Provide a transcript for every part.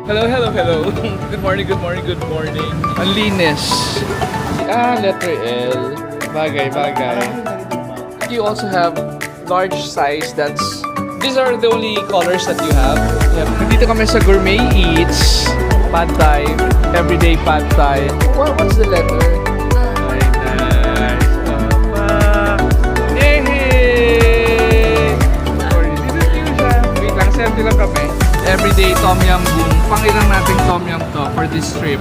Hello, hello, hello. Good morning, good morning, good morning. Ang linis. Letter L. Bagay, bagay. You also have large size. These are the only colors that you have. Yep. Dito kami sa Gourmet Eats. Pad Thai. Everyday Pad Thai. What's the letter? Very nice. Wait lang, selfie lang kami. Everyday Tom Yum Goong. Pangilang nating Tom Yum to for this trip.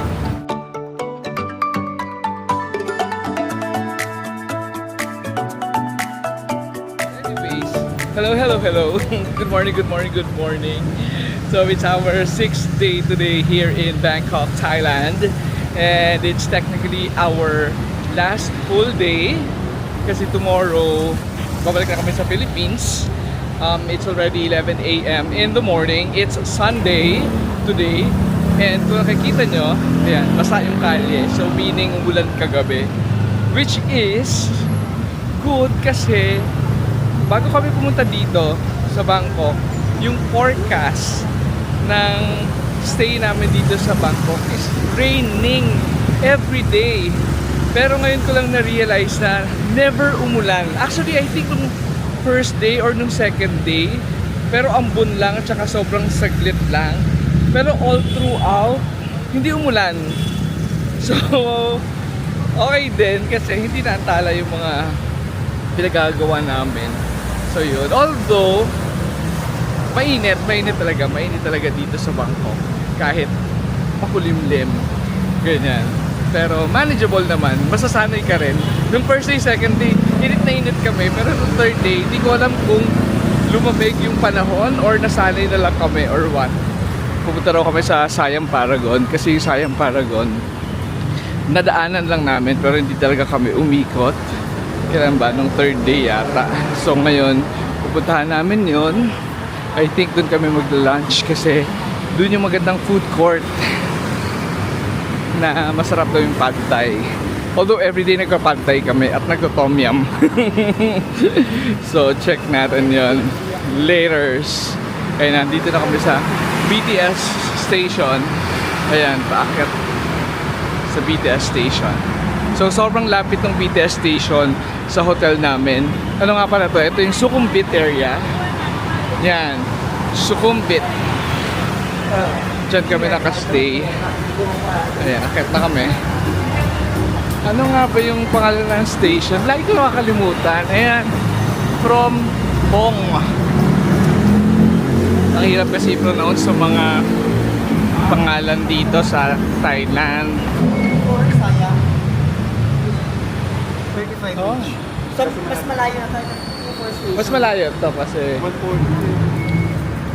Anyways, hello, hello, hello. Good morning, good morning, good morning. So it's our 6th day today here in Bangkok, Thailand. And it's technically our last full day. Kasi tomorrow, babalik na kami sa Philippines. It's already 11 a.m. in the morning. It's Sunday today. And kung nakikita nyo, ayan, basa yung kalye. So meaning umulan kagabi. Which is good kasi bago kami pumunta dito sa Bangkok, yung forecast ng stay namin dito sa Bangkok is raining every day. Pero ngayon ko lang na-realize na never umulan. Actually, I think nung first day or nung second day, pero ambon lang at saka sobrang saglit lang. Pero all throughout, hindi umulan. So, okay din kasi hindi naantala yung mga pinagagawa namin. So yun, although mainit talaga dito sa Bangkok kahit makulimlim ganyan, pero manageable naman, masasanay ka rin. Nung first day, second day, init na init kami, pero nung third day, di ko alam kung lumamig yung panahon or nasanay na lang kami or what. Pupunta raw kami sa Siam Paragon kasi yung Siam Paragon nadaanan lang namin pero hindi talaga kami umikot. Kailan ba? Nung third day yata. So ngayon, pupuntahan namin yun. I think dun kami mag-lunch kasi dun yung magandang food court na masarap daw yung Pad Thai. Although everyday nagpa-Pad Thai kami at nagto-Tom Yum. So check natin yun laters. Kaya nandito na kami sa BTS station. Ayan, paakyat sa BTS station. So sobrang lapit ng BTS station sa hotel namin. Ano nga pala to? Ito yung Sukhumvit area. Yan, Sukhumvit. Diyan kami nakastay. Ayan, akit na kami. Ano nga ba yung pangalan ng station? Lagi ko makakalimutan. Ayan, From Pong. Ang hirap kasi i-pronounce sa mga pangalan dito sa Thailand. 35 Oh. So, mas malayo na tayo. Mas malayo to kasi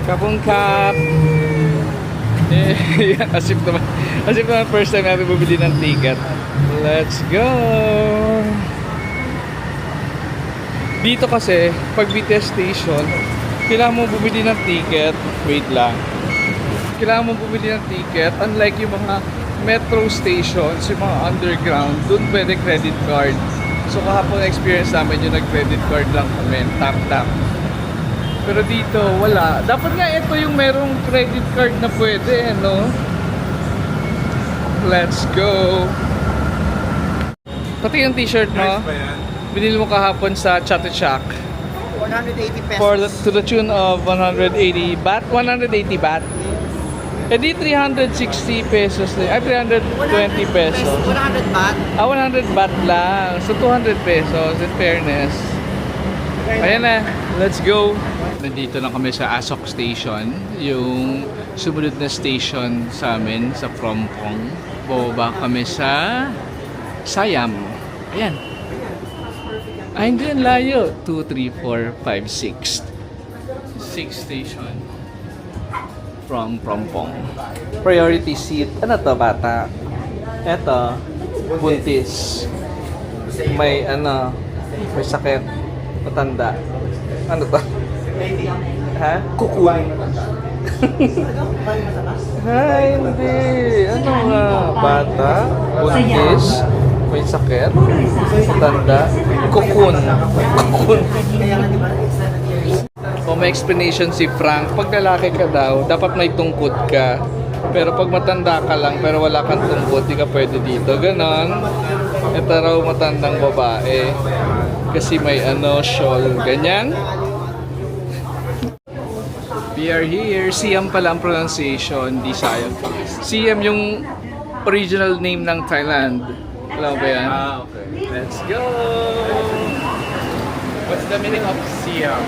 Kabungkap. Yan, asip naman first time natin bumili ng ticket. Let's go. Dito kasi pag BTS station, kailangan mo bumili ng ticket. Wait lang. Kailangan mo bumili ng ticket. Unlike yung mga metro stations, yung mga underground, dun pwede credit card. So kahapon experience namin yung nag-credit card lang kami, tap-tap. Pero dito, wala. Dapat nga ito yung merong credit card na pwede, no? Let's go! Pati yung t-shirt mo, binili mo kahapon sa Chatuchak. 180 pesos. To the tune of 180 baht? 180 baht? Eh di 360 pesos din. Ay, 320 pesos. 100 baht. 100 baht lang. So, 200 pesos in fairness. Ayan na. Let's go. Nandito na kami sa Asok Station. Yung sumunod na station sa amin, sa Phompong. Bababa kami sa Siam. Ayan. Ay, hindi yan layo. 2, 3, 4, 5, 6. 6 station. From Phompong. Priority seat. Ano to, bata? Eto, buntis. May sakit. Matanda. Ano to? Ha? Kukuhay. Ay, hindi. Ano nga? Bata, buntis, may sakit, matanda, kukun. Kukun. Kung may explanation si Frank, pag lalaki ka daw, dapat may tungkod ka. Pero pag matanda ka lang, pero wala kang tungkod, di ka pwede dito. Ganon. Ito raw matandang babae. Kasi may shawl. Ganyan. We are here. Siam pala ang pronunciation, di Siam. Siam yung original name ng Thailand. Alam mo ba yan? Okay. Let's go! What's the meaning of Siam?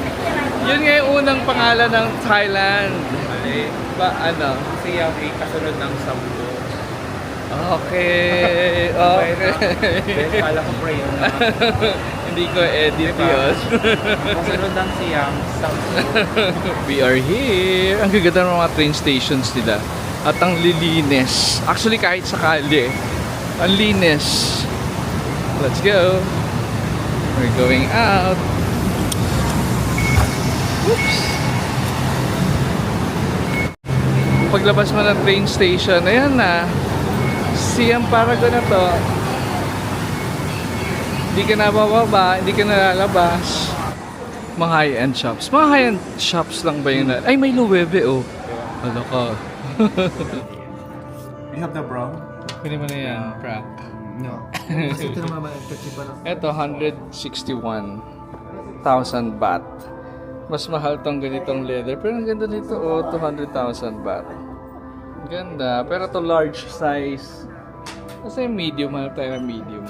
Yun nga yung unang pangalan ng Thailand. Mali. Siam ay kasunod ng Sambo. Okay. Okay. Then, pala ko prayer na. Hindi ko edit Diba? yun. Kasunod ng Siam, Sambo. We are here. Ang gaganda ng mga train stations nila. At ang lilinis. Actually, kahit sa kalye. Ang linis. Let's go. We're going out. Oops. Paglabas mo ng train station, ayan na. Siam Paragon na to. Hindi ka na bababa, hindi ka na lalabas. Mga high-end shops. Mga high-end shops lang ba yun? Ay, may Loewe, oh. Ano ka? You have the brown? Pwede mo na yan, Frank. No. Kasi ito naman ba na? Ito, 161,000 baht. Mas mahal tong ganitong leather. Pero ang ganda nito, 200,000 baht. Ang ganda. Pero to large size. Kasi medium, mahal tayo ng medium.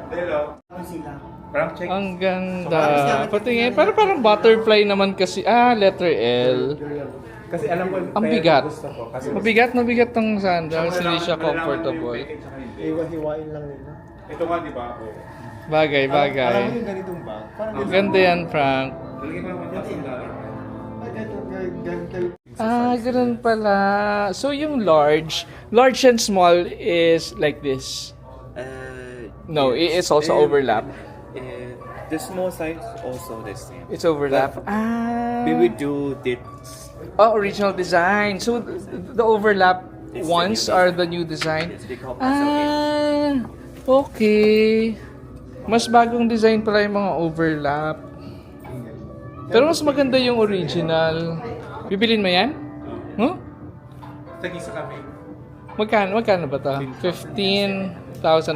Hello. Parang check. Ang ganda. Patingin, parang butterfly naman kasi. Letter L. Kasi alam ko, Ang kaya bigat. gusto ko. Kasi Mabigat tong sandals. Hindi siya comfortable. Hiwa-hiwain lang nila. Ito nga, di ba? Bagay. Parang yung ganitong bag. Parang Ang ganda yan, Frank. Lalagyan ko naman yung sandal. Ganun pala. So yung large and small is like this. No, it's also overlap. The small size also the same. It's overlap. We will do this. Oh, original design. So the overlap It's the ones new are the new design. It's because of Okay. Mas bagong design pala yung mga overlap. Pero mas maganda yung original. Bibilin mo yan? Huh? Tag-isa kami. Magkano ba to? 15,000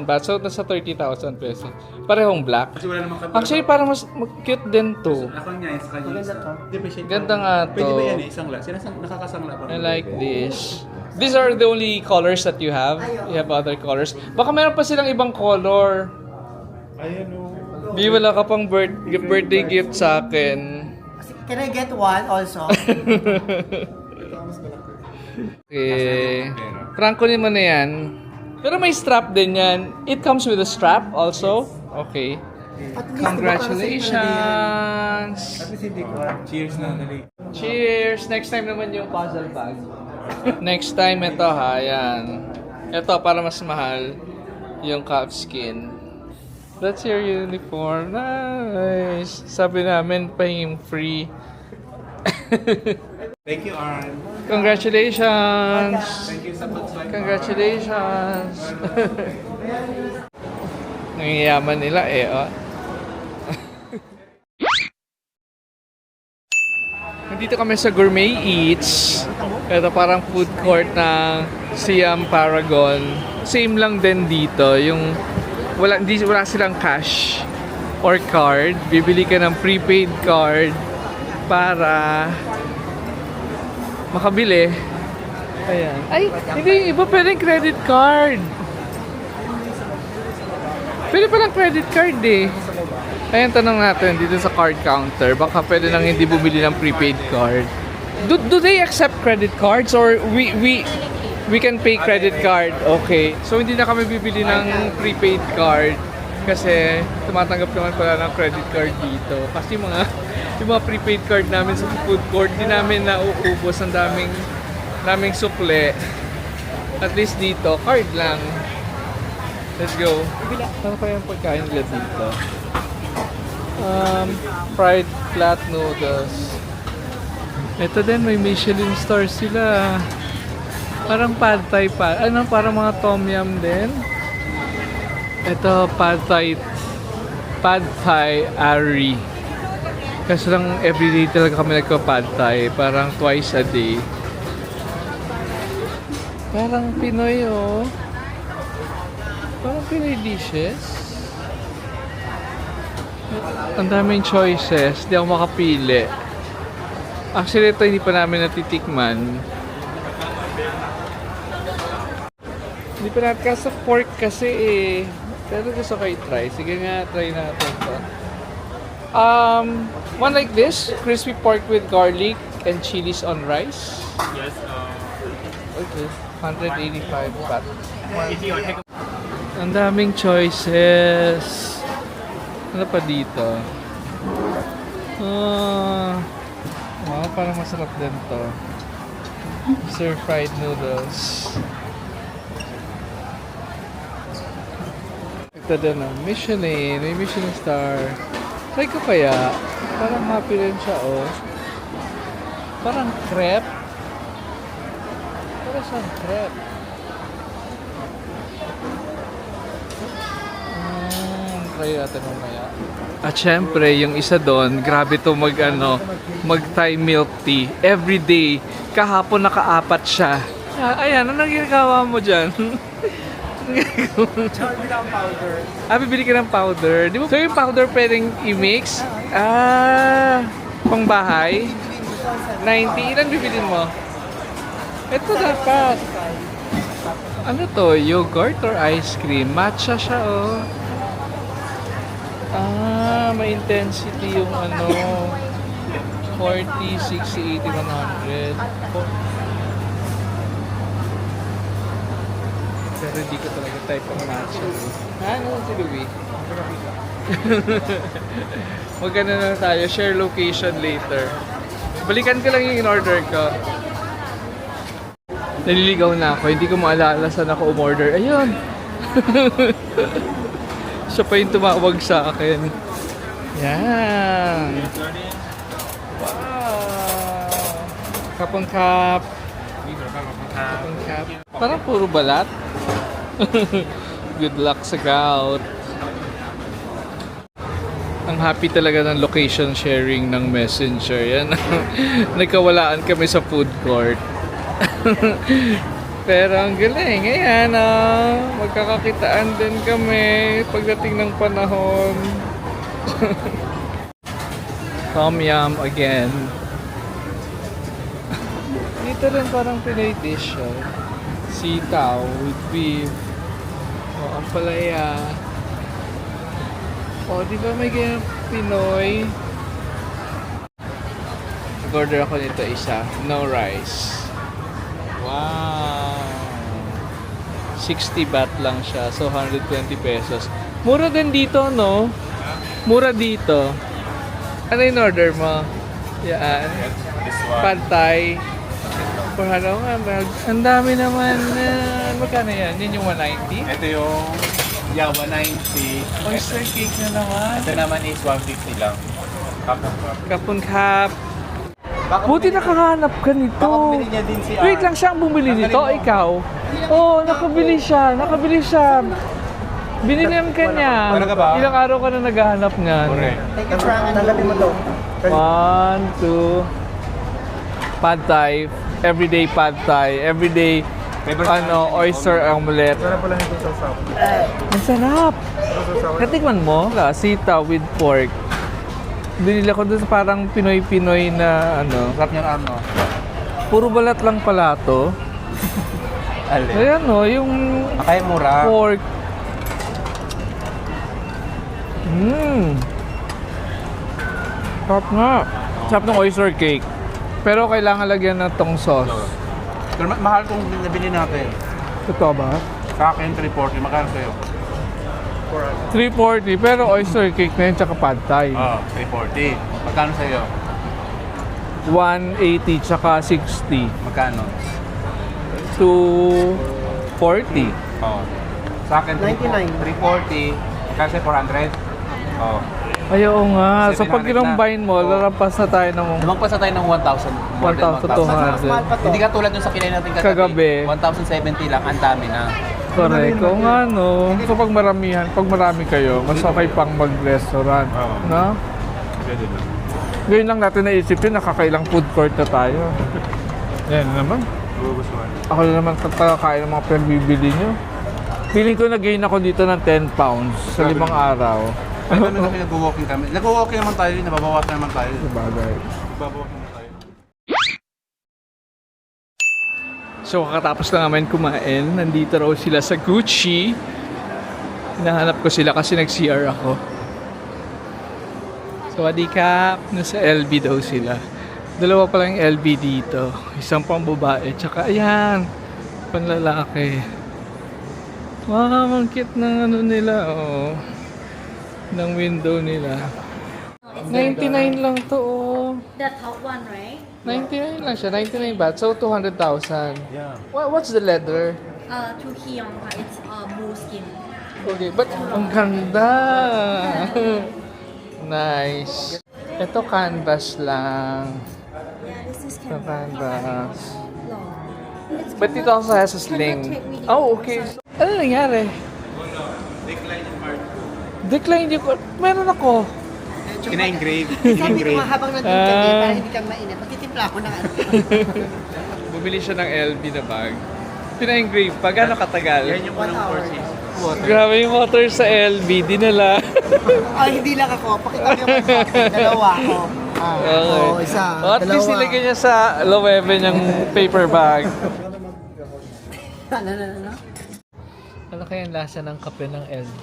baht. So, nasa 30,000 pesos. Parehong black. Kasi wala naman kami. Actually, parang mas cute din to. Ako niya, sa kanya. Maganda to. Depreciate. Ganda nga to. Pwede ba yan eh? Isang la. Nakakasangla pa. I like this. These are the only colors that you have. You have other colors. Baka meron pa silang ibang color. Ayan o. Di wala ka pang birthday gift sa akin. Can I get one also? Okay. Franco naman na yan. Pero may strap din yan. It comes with a strap also. Okay. At least, Congratulations! hindi ko. Cheers na, dali. Cheers! Next time naman yung puzzle bag. Next time ito ha, yan. Ito para mas mahal yung calfskin. That's your uniform. Nice! Sabi namin, pahinging free. Thank you, Arn. Congratulations! Thank you sa pag-swipe. Congratulations! Nangiyaman nila oh. Nandito kami sa Gourmet Eats. Ito parang food court ng Siam Paragon. Same lang din dito. Yung wala silang cash or card. Bibili ka ng prepaid card para makabili. Ayan. Ay, hindi. Iba pwedeng credit card. Pwede palang credit card eh. Ayan, tanong natin dito sa card counter. Baka pwede nang hindi bumili ng prepaid card. Do they accept credit cards or we can pay credit card? Okay. So hindi na kami bibili ng prepaid card kasi tumatanggap naman pala ng credit card dito. Kasi yung mga prepaid card namin sa food court, di namin nauubos. Ang daming sukle. At least dito, card lang. Let's go. Ano pa yung pagkain nila dito? Fried flat noodles. Ito din, may Michelin star sila. Parang pad thai pa. Parang mga tom yum din. Ito, pad thai ari. Kasi lang everyday talaga kami nagpa-pad thai. Parang twice a day. Parang Pinoy, oh. Parang Pinoy dishes. Ang daming choices. Di ako makapili. Actually, ito hindi pa namin natitikman. Hindi pa natin kasi pork kasi eh. Pero gusto ko i-try. Sige nga, try natin to. One like this, crispy pork with garlic and chilies on rice. Yes, Okay, 185 baht. Ang daming choices. Ano pa dito? Wow, parang masarap din to. Stir-fried noodles. Ito din ang Michelin. May Michelin star. Try ko kaya. Parang happy rin siya, oh. Parang crepe. Parang siyang crepe. Try natin mamaya. At syempre, yung isa doon, grabe to mag Thai milk tea. Every day. Kahapon naka-4 siya. Ayan, ano ginagawa mo dyan? Bili ang powder. Bibili ka ng powder. Di ba? So yung powder pwedeng i-mix? Pang bahay? 90. Ilan bibilin mo? Ito dapat. Ano to? Yogurt or ice cream? Matcha siya, oh. May intensity yung 40, 60, 80, 100. Pero hindi ko talaga type ang matcha. Ano si Louie? Magkano na tayo. Share location later. Balikan ko lang yung in-order ko. Naliligaw na ako. Hindi ko maalala saan ako umorder. Ayun! Siya pa yung tumawag sa akin. Yan! Wow! Kapong kap. Kapong kap. Parang puro balat. Good luck sa gout. Ang happy talaga ng location sharing ng Messenger. Yan. Nagkawalaan kami sa food court. Pero ang galing. Ayan, magkakakitaan din kami pagdating ng panahon. Tom Yum again. Dito rin parang Pinoy dish. Sitaw with beef. Ang palaya. Di ba may ganyan Pinoy? Nag-order ako nito isa. No rice. Wow! 60 baht lang siya. So, 120 pesos. Mura din dito, no? Mura dito. Ano yung order mo? Yan. this one. Pad Thai. For ano nga, ang dami naman. Magkano yan? Yan yung 190? Ito yung 190. Oyster cake na naman. Ito naman is 150 lang. Kapun kap. Buti nakahanap ka nito. Baka bumili niya din si Wait lang, siya ang bumili nito, ikaw? Oo, nakabili siya. Binilan ka niya. Talaga ba? Ilang araw ka na naghahanap nga. Correct. Take a try. Talapin mo to. 1, 2. Pad Thai. Everyday Pad Thai. Everyday oyster omelette. Sarap pala nito sa sapo. Ang sarap. Natikman mo? Sitaw with pork. Binili ko doon sa parang Pinoy-Pinoy na Sarap niyang puro balat lang pala to. Alin? Ayan yung Kaya mura. pork. Sarap nga. Sarap ng oyster cake. Pero kailangan lagyan ng tong sauce. Pero mahal kung nabili natin. Totoo ba? Sa akin, 340. Magkano sa'yo? 340 pero oyster cake na yun tsaka pad thai. 340. Magkano sa'yo? 180 tsaka 60. Magkano? 240. Sa akin, 99. 340. Kasi 400. Ayaw nga. So 700 pag kinumbine mo, lalampas na tayo ng Lumagpas na tayo ng 1,000. More than 1,200. Mahal pa to. Hindi ka tulad yung sa kinain natin Kagabi. 1,070 lang. Ang dami na. Correct. Oo nga, no? So pag marami kayo, mas okay pang mag-restaurant. Oo. No? Pwede na. Ngayon lang natin naisip yun, nakakailang food court na tayo. Yan naman. Magugustuhan. Ako na naman kakain ng mga pinagbibili nyo. Feeling ko nag-gain ako dito ng 10 pounds sa 5 araw. Ano na kami nag-walking kami? Nag-walking naman tayo, nababawasan naman tayo. Sabagay. Nagbabawasan naman tayo. So kakatapos lang namin kumain, nandito raw sila sa Gucci. Hinahanap ko sila kasi nag-CR ako. So wadikap, nasa LB daw sila. Dalawa pa lang LB dito. Isang pang babae, tsaka ayan, panlalaki. Wow, ang cute ng ano nila, oh. Ng window nila. 99 lang to, oh. The top one, right? 99 lang siya, 99 baht, so 200,000. Yeah. What's the leather? To Hyun, it's blue skin. Okay, but ang ganda! Nice. Ito canvas lang. Yeah, this is Ito canvas. canvas. Long. It's But it also has a sling. Oh, okay. Ano nangyari? Decline yung... Meron ako. Kina-engrave. Sabi ko nga habang nandun kami, Ah. para hindi kang mainit, magtitimpla ako ng ano. Bumili siya ng LB na bag. Pina-engrave pa. Gano'ng katagal? Yan yung unang courses. Grabe yung motor sa LB. Dinala. Ay, hindi lang ako. Pakita mo yung mga dalawa ako. Okay. Oo, isa, Oh, at least dalawa. nilagyan niya sa Loewe niyang paper bag. Ano? Ano kaya ang lasa ng kape ng LB?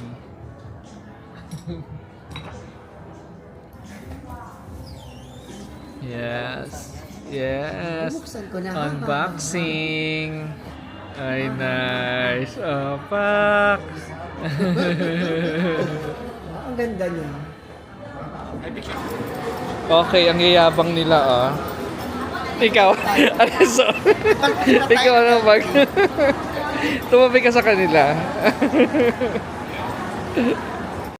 Yes. Yes. Bubuksan ko na. Unboxing. Ay, nice. Oh, pak. Ang ganda niya. Okay, ang yayabang nila, oh. Ikaw. Ano so? Ikaw ano bag? Tumabi ka sa kanila.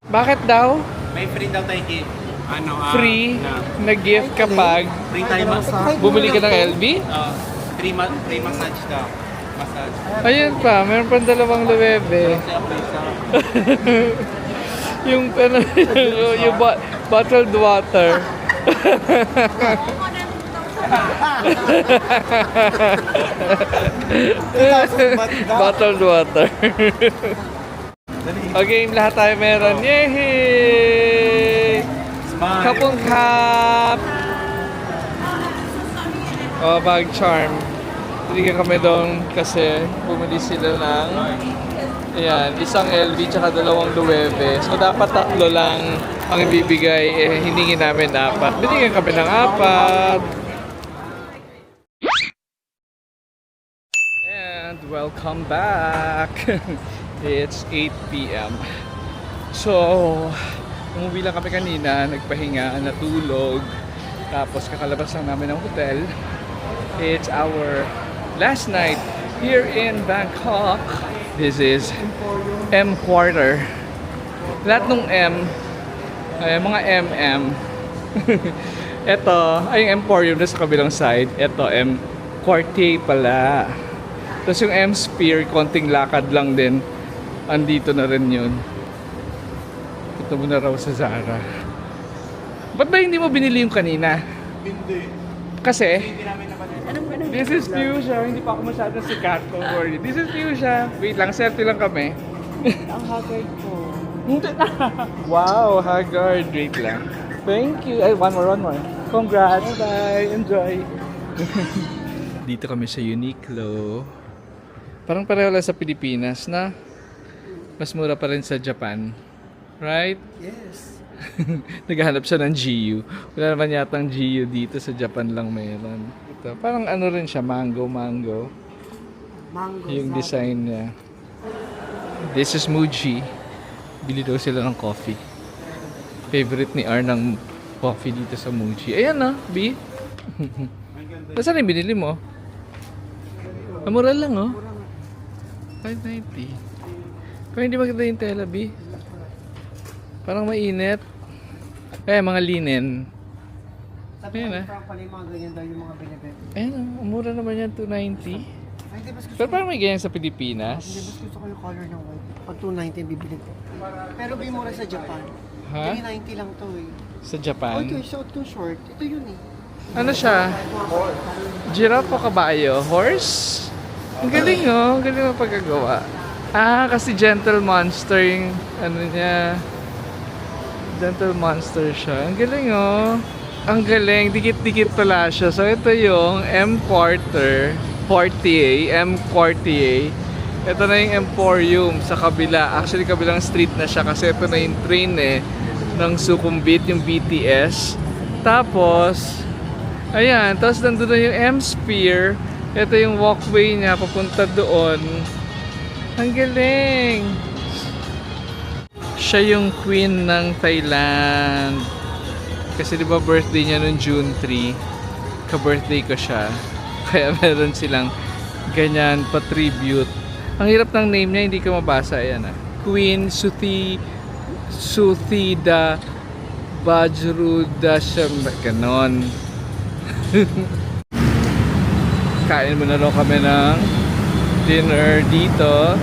Bakit daw? May free daw tayo gift. Ano, Free na gift kapag free tayo bumili ka ng LB? free massage daw. Massage. Ayun pa, meron pang dalawang luwebe. Yung ano, yung bottled water. Bottled water. Okay, lahat tayo meron. Yay! Smile. Kapong kap! Oh, bag charm. Hindi kami doon kasi bumili sila ng ayan, isang LV tsaka dalawang Loewe. So dapat tatlo lang ang ibibigay. Eh, hiningin namin apat. Binigyan kami ng apat. And welcome back. It's 8 p.m. So, umuwi lang kami kanina, nagpahinga, natulog. Tapos kakalabas lang namin ng hotel. It's our last night here in Bangkok. This is M Quarter. Lahat ng M, ay mga MM. Ito, ay yung Emporium na sa kabilang side. Ito, M Quartier pala. Tapos yung M Sphere, konting lakad lang din. Andito na rin yun. Ito mo na raw sa Zara. Ba't ba hindi mo binili yung kanina? Hindi. Kasi, Anong ganun? this is Fuchsia. Hindi pa ako masyadong sikat. Don't worry. This is Fuchsia. Wait lang, selfie lang kami. Ang haggard ko. Wow, Haggard. Wait lang. Thank you. Ay, one more. Congrats. Bye. Enjoy. Dito kami sa Uniqlo. Parang pareho lang sa Pilipinas na mas mura pa rin sa Japan. Right? Yes. Naghahanap siya ng GU. Wala naman yatang GU dito sa Japan lang meron. Ito, parang ano rin siya, mango. Mango. Yung zap. design niya. This is Muji. Bili daw sila ng coffee. Favorite ni R ng coffee dito sa Muji. Ayan na, B. Nasaan yung binili mo? Mura lang, oh. 590. Kaya hindi maganda yung tela, B. Parang mainit. Kaya mga linen. Sabi Ayan ko, ah. parang pala yung mga ganyan daw yung mga binibenta. Ayan, ang mura naman yan, 290. Ay, hindi, mas gusto Pero ko. parang may ganyan sa Pilipinas. Hindi, mas gusto ko yung color ng white. Pag 290 bibili ko. Pero may mura sa Japan. Ha? 390 lang to eh. Sa Oh, Japan. ito, so too short. Ito yun eh. Ano siya? Giraffe o kabayo? Horse? Ang galing oh. Ang galing mo pagkagawa. Ah, kasi gentle monster yung ano niya. Gentle monster siya. Ang galing oh. Ang galing. Dikit-dikit pala siya. So ito yung M. Quartier. Ito na yung Emporium sa kabila. Actually, kabilang street na siya kasi ito na yung train ng Sukhumvit, yung BTS. Tapos, ayan. Tapos nandun na yung M-Sphere. Ito yung walkway niya papunta doon. Ang galing! Siya yung queen ng Thailand. Kasi di ba birthday niya noong June 3. Ka-birthday ko siya. Kaya meron silang ganyan pa-tribute. Ang hirap ng name niya, hindi ko mabasa. Ayan ah. Queen Suthida Bajrudasham. Ganon. Kain muna raw kami ng dinner dito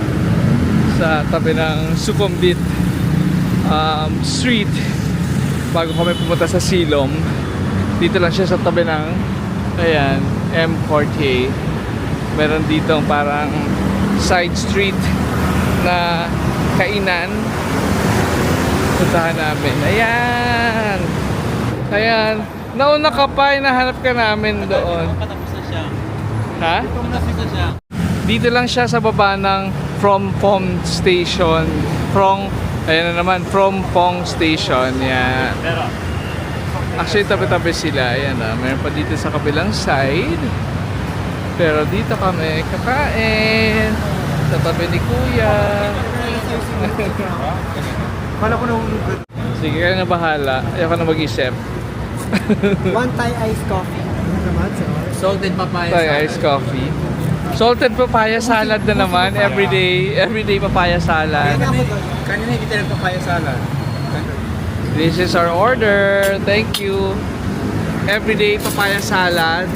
sa tabi ng Sukhumvit Street bago kami pumunta sa Silom. Dito lang siya sa tabi ng ayan, M. Quartier. Meron dito parang side street na kainan. Puntahan namin. Ayan! Ayan! Nauna ka pa, hinahanap ka namin doon. Patapos na siya. Ha? Patapos na siya. Dito lang siya sa baba ng Phrom Phong Station. Ayan na naman, Phrom Phong Station. Yan. Pero, Actually, tabi-tabi sila. Ayan na. Meron pa dito sa kabilang side. Pero dito kami kakain. Sa tabi ni Kuya. Kala ko nung Sige, kayo na bahala. Ayaw na mag-isip. one Thai iced coffee. Ano naman, sir? salted papaya Thai iced coffee. Salted papaya salad na naman. Everyday papaya salad. Kanina hindi tayo papaya salad. This is our order. Thank you. Everyday papaya salad.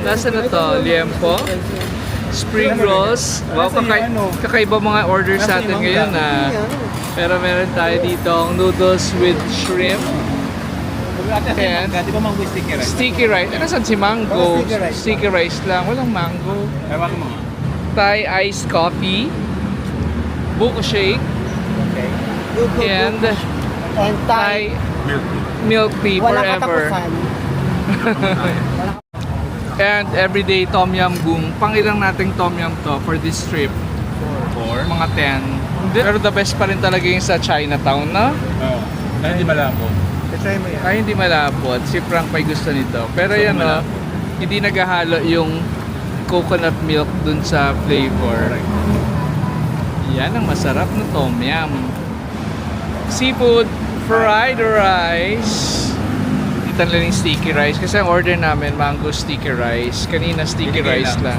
Nasaan na to? Liempo? Spring rolls. Wow, kakaiba mga orders sa atin ngayon na. Pero meron tayo dito ang noodles with shrimp. And Di ba mango sticker rice? sticky rice. Ano saan si mango? Sticky rice lang. Walang mango. Ewan mo. Thai iced coffee. Buko shake. Okay. And Thai. Thai milk tea Walang forever. katapusan. And everyday tom yum goong. Pangilang nating tom yum to for this trip? Four. Mga 10. Pero the best pa rin talaga yung sa Chinatown, no? Oo. Ay, hindi malabo. Try mo yan. Ay, hindi malapot. Si Frank may gusto nito. Pero yan, no? Hindi naghahalo yung coconut milk dun sa flavor. Yan ang masarap na tom yum. Seafood fried rice. Dito lang yung sticky rice. Kasi ang order namin, mango sticky rice. Kanina sticky rice lang.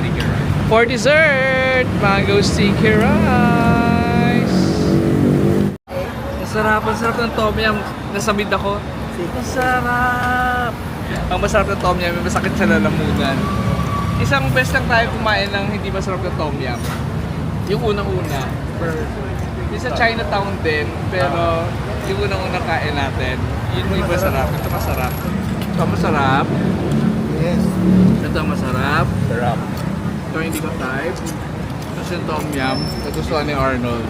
For dessert, mango sticky rice. Ang sarap ng tom yum. Nasa mid ako. Masarap! Ang masarap ng tom yum, may masakit sa lalamunan. Isang best lang tayo kumain ng hindi masarap na tom yum. Yung unang-una. Yung sa Chinatown din, pero yung unang-unang kain natin, yun yung masarap. Ito masarap. Ito masarap. Yes. Ito masarap. Sarap. Ito hindi ko type. Tapos yung tom yum, nagustuhan ni Arnold.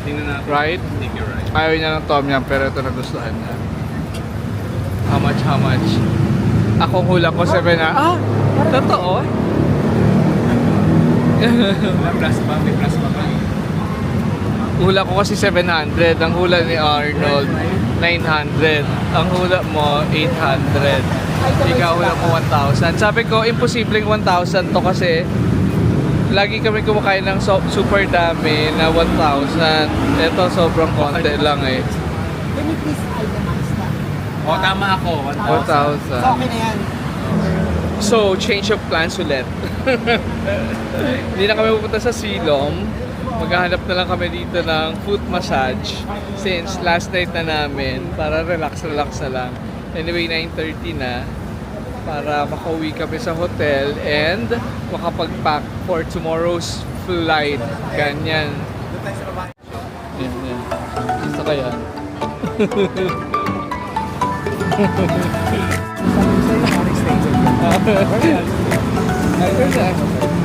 Tingnan natin. Right? Sticker rice. Ayaw niya ng tom yum, pero ito nagustuhan niya. How much? Akong hula ko 7 na. Ah! Totoo? Plus pa. May plus pa pa. Hula ko kasi 700. Ang hula ni Arnold, 900. Ang hula mo, 800. Ikaw hula mo 1,000. Sabi ko, imposibleng 1,000 to kasi lagi kami kumakain ng super dami na 1,000. Ito sobrang konti lang eh. Can you please itemize that? O, tama ako. 1,000. Okay na yan. So, change of plans ulit. Hindi na kami pupunta sa Silom. Maghahanap na lang kami dito ng foot massage since last night na namin para relax na lang. Anyway, 9:30 na para makauwi kami sa hotel and makapag-pack for tomorrow's flight. Ganyan. Ganyan. Gusto kaya? Ay, sir, sir.